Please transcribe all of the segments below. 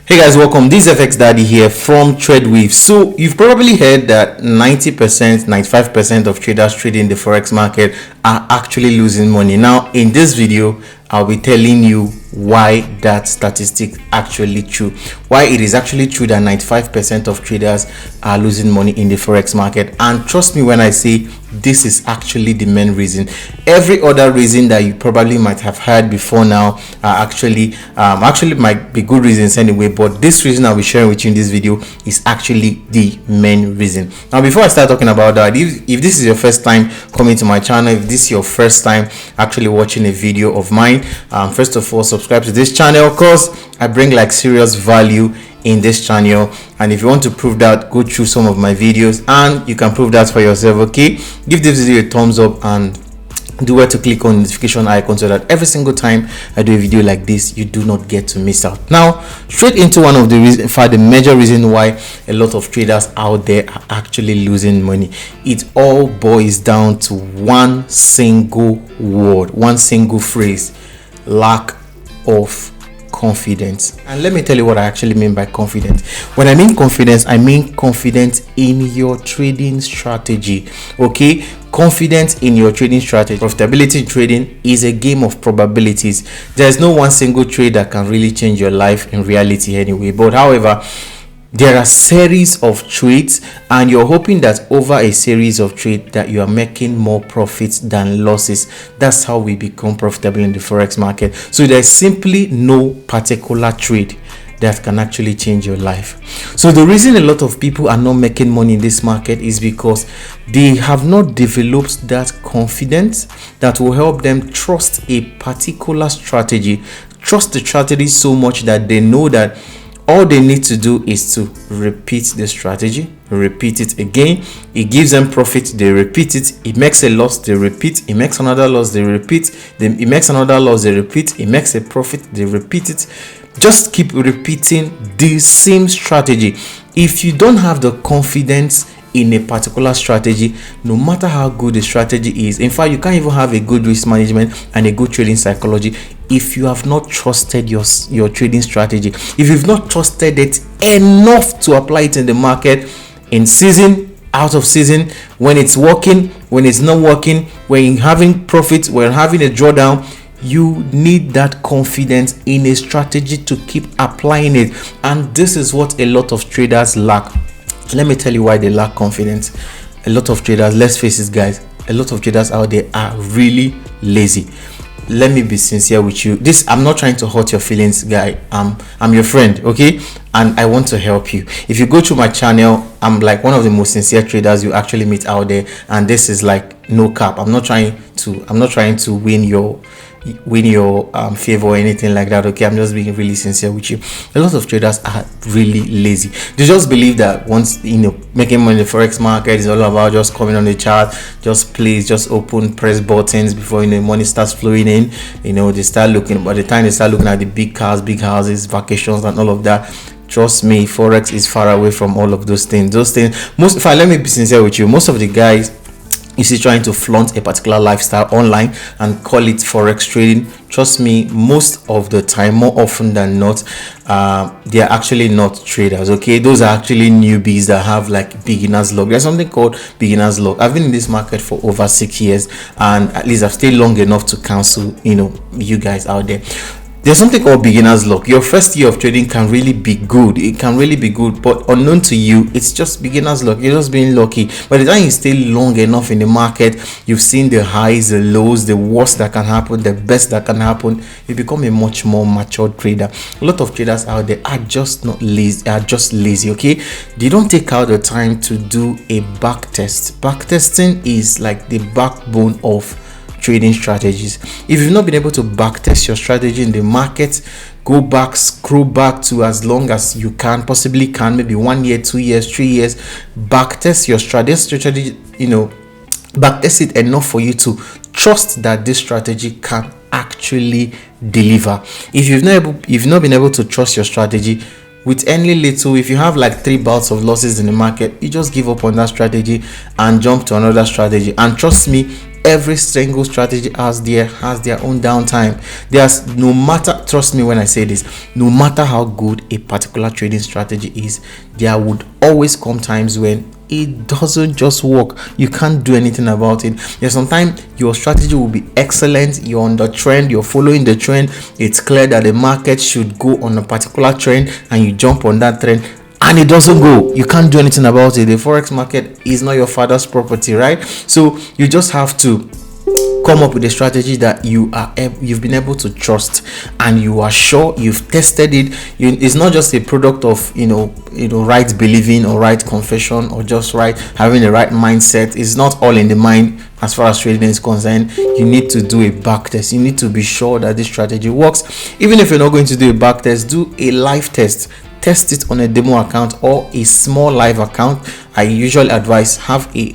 Hey guys, welcome. This is FX Daddy here from TradeWave. So you've probably heard that 90%, 95% of traders trading the forex market are actually losing money. Now in this video, I'll be telling you why that statistic actually true, why it is actually true that 95% of traders are losing money in the forex market. And trust me when I say this is actually the main reason. Every other reason that you probably might have heard before now are actually might be good reasons anyway, but this reason I'll be sharing with you in this video is actually the main reason. Now before I start talking about that, if this is your first time coming to my channel, if this is your first time actually watching a video of mine, first of all, subscribe to this channel because I bring like serious value in this channel. And if you want to prove that, go through some of my videos and you can prove that for yourself. Okay, give this video a thumbs up and do where to click on the notification icon so that every single time I do a video like this, you do not get to miss out. Now straight into one of the reasons, in fact the major reason why a lot of traders out there are actually losing money. It all boils down to one single word, one single phrase: lack of confidence. And let me tell you what I actually mean by confidence. When I mean confidence, I mean confidence in your trading strategy. Okay, confidence in your trading strategy. Profitability in trading is a game of probabilities. There's no one single trade that can really change your life in reality anyway, but however, there are series of trades and you're hoping that over a series of trades that you are making more profits than losses. That's how we become profitable in the forex market. So there's simply no particular trade that can actually change your life. So the reason a lot of people are not making money in this market is because they have not developed that confidence that will help them trust a particular strategy, trust the strategy so much that they know that all they need to do is to repeat the strategy, repeat it again. It gives them profit, they repeat it. It makes a loss, they repeat. It makes another loss, they repeat. Then it makes another loss, they repeat. It makes a profit, they repeat it. Just keep repeating the same strategy. If you don't have the confidence in a particular strategy, no matter how good the strategy is, in fact you can't even have a good risk management and a good trading psychology if you have not trusted your trading strategy, if you've not trusted it enough to apply it in the market, in season, out of season, when it's working, when it's not working, when you're having profits, when you're having a drawdown. You need that confidence in a strategy to keep applying it, and this is what a lot of traders lack. Let me tell you why they lack confidence. A lot of traders, let's face it guys, a lot of traders out there are really lazy. Let me be sincere with you. I'm not trying to hurt your feelings, guy. I'm your friend, okay? And I want to help you. If you go to my channel, I'm like one of the most sincere traders you actually meet out there, and this is like no cap. I'm not trying to win your favor or anything like that. Okay, I'm just being really sincere with you. A lot of traders are really lazy. They just believe that once making money in the forex market is all about just coming on the chart, just open, press buttons before money starts flowing in. They start looking. By the time they start looking at the big cars, big houses, vacations and all of that, trust me, forex is far away from all of those things. Let me be sincere with you, most of the guys you see trying to flaunt a particular lifestyle online and call it forex trading, trust me, most of the time, more often than not, they are actually not traders. Okay, those are actually newbies that have like beginner's luck. There's something called beginner's luck. I've been in this market for over 6 years, and at least I've stayed long enough to counsel you guys out there. There's something called beginner's luck. Your first year of trading can really be good. It can really be good, but unknown to you, it's just beginner's luck. You're just being lucky. By the time you stay long enough in the market, you've seen the highs, the lows, the worst that can happen, the best that can happen. You become a much more mature trader. A lot of traders out there are just not lazy. Are just lazy. Okay, they don't take out the time to do a back test. Back testing is like the backbone of trading strategies. If you've not been able to backtest your strategy in the market, go back, scroll back to as long as you possibly can, maybe 1 year, 2 years, 3 years, backtest your strategy, backtest it enough for you to trust that this strategy can actually deliver. If you've not been able to trust your strategy with any little, if you have like 3 bouts of losses in the market, you just give up on that strategy and jump to another strategy. And trust me, every single strategy has their own downtime. There's no matter, trust me when I say this, no matter how good a particular trading strategy is, there would always come times when it doesn't just work. You can't do anything about it. There's sometimes your strategy will be excellent, you're on the trend, you're following the trend, it's clear that the market should go on a particular trend, and you jump on that trend and it doesn't go. You can't do anything about it. The forex market is not your father's property, right? So you just have to come up with a strategy that you've been able to trust, and you are sure you've tested it. It's not just a product of right believing or right confession or just right having the right mindset. It's not all in the mind. As far as trading is concerned, you need to do a back test. You need to be sure that this strategy works. Even if you're not going to do a back test, do a live test. Test it on a demo account or a small live account. I usually advise have a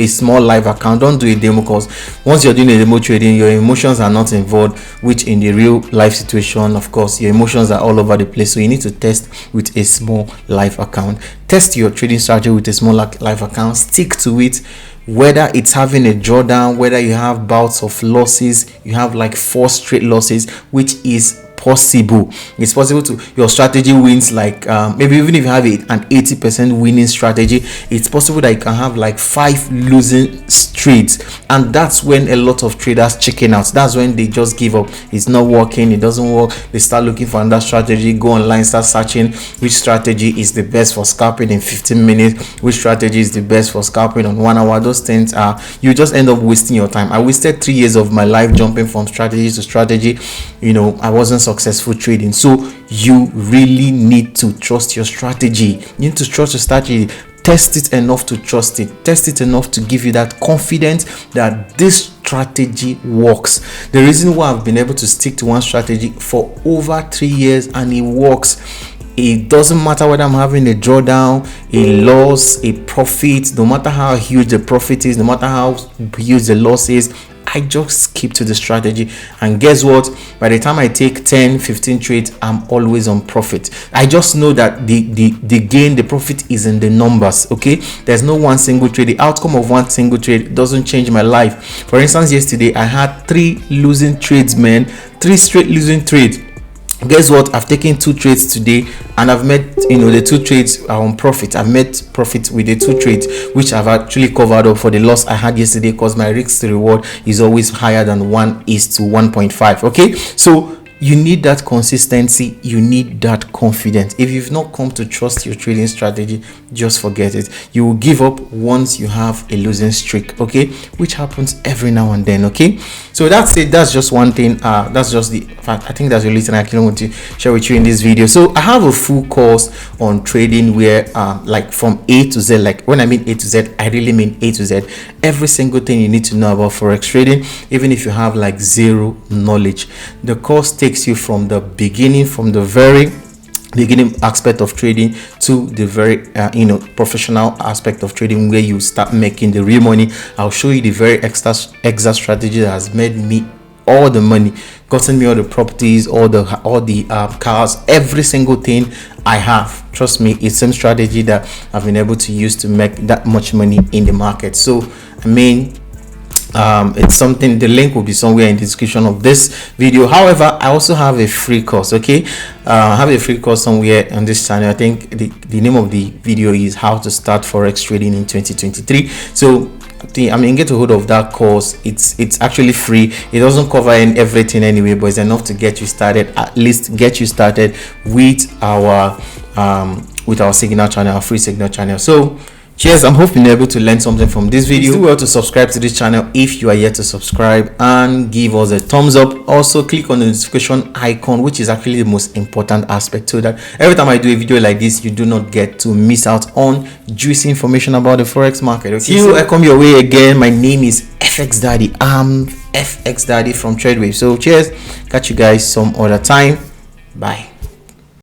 small live account. Don't do a demo, because once you're doing a demo trading, your emotions are not involved, which in the real life situation, of course, your emotions are all over the place. So you need to test with a small live account. Test your trading strategy with a small live account. Stick to it. Whether it's having a drawdown, whether you have bouts of losses, you have like 4 straight losses, which is possible. It's possible to your strategy wins, like maybe even if you have an 80% winning strategy, it's possible that you can have like 5 losing trades, and that's when a lot of traders chicken out. That's when they just give up. It's not working, it doesn't work. They start looking for another strategy, go online, start searching which strategy is the best for scalping in 15 minutes, which strategy is the best for scalping on 1 hour. Those things are, you just end up wasting your time. I wasted 3 years of my life jumping from strategy to strategy. I wasn't successful trading. So you really need to trust your strategy. You need to trust your strategy. Test it enough to trust it. Test it enough to give you that confidence that this strategy works. The reason why I've been able to stick to one strategy for over 3 years and it works, it doesn't matter whether I'm having a drawdown, a loss, a profit, no matter how huge the profit is, no matter how huge the loss is, I just keep to the strategy. And guess what? By the time I take 10, 15 trades, I'm always on profit. I just know that the gain, the profit is in the numbers. Okay, there's no one single trade. The outcome of one single trade doesn't change my life. For instance, yesterday I had 3 losing trades, man. 3 straight losing trades. Guess what? I've taken 2 trades today, and I've met, the 2 trades are on profit. I've met profit with the 2 trades, which I've actually covered up for the loss I had yesterday, because my risk to reward is always higher than 1:1.5. Okay, so you need that consistency, you need that confidence. If you've not come to trust your trading strategy, just forget it. You will give up once you have a losing streak, okay, which happens every now and then. Okay, so that's it. That's just one thing. That's just the fact. I think that's the only thing I can want to share with you in this video. So I have a full course on trading where like from A to Z. Like when I mean A to Z, I really mean A to Z. Every single thing you need to know about forex trading, even if you have like zero knowledge. The course takes you from the beginning, from the very beginning aspect of trading to the very professional aspect of trading, where you start making the real money. I'll show you the very exact strategy that has made me all the money, gotten me all the properties, all the cars, every single thing I have. Trust me, it's some strategy that I've been able to use to make that much money in the market. So I mean, it's something, the link will be somewhere in the description of this video. However, I also have a free course. Okay, I have a free course somewhere on this channel. I think the name of the video is how to start forex trading in 2023. So get a hold of that course. It's actually free. It doesn't cover everything anyway, but it's enough to get you started, at least get you started with our signal channel, our free signal channel. So cheers, I'm hoping you're able to learn something from this video. Do well to subscribe to this channel if you are yet to subscribe, and give us a thumbs up. Also click on the notification icon, which is actually the most important aspect, so that every time I do a video like this, you do not get to miss out on juicy information about the forex market. Okay, see you, I come your way again. My name is FX Daddy. I'm FX Daddy from TradeWave. So cheers, catch you guys some other time. Bye.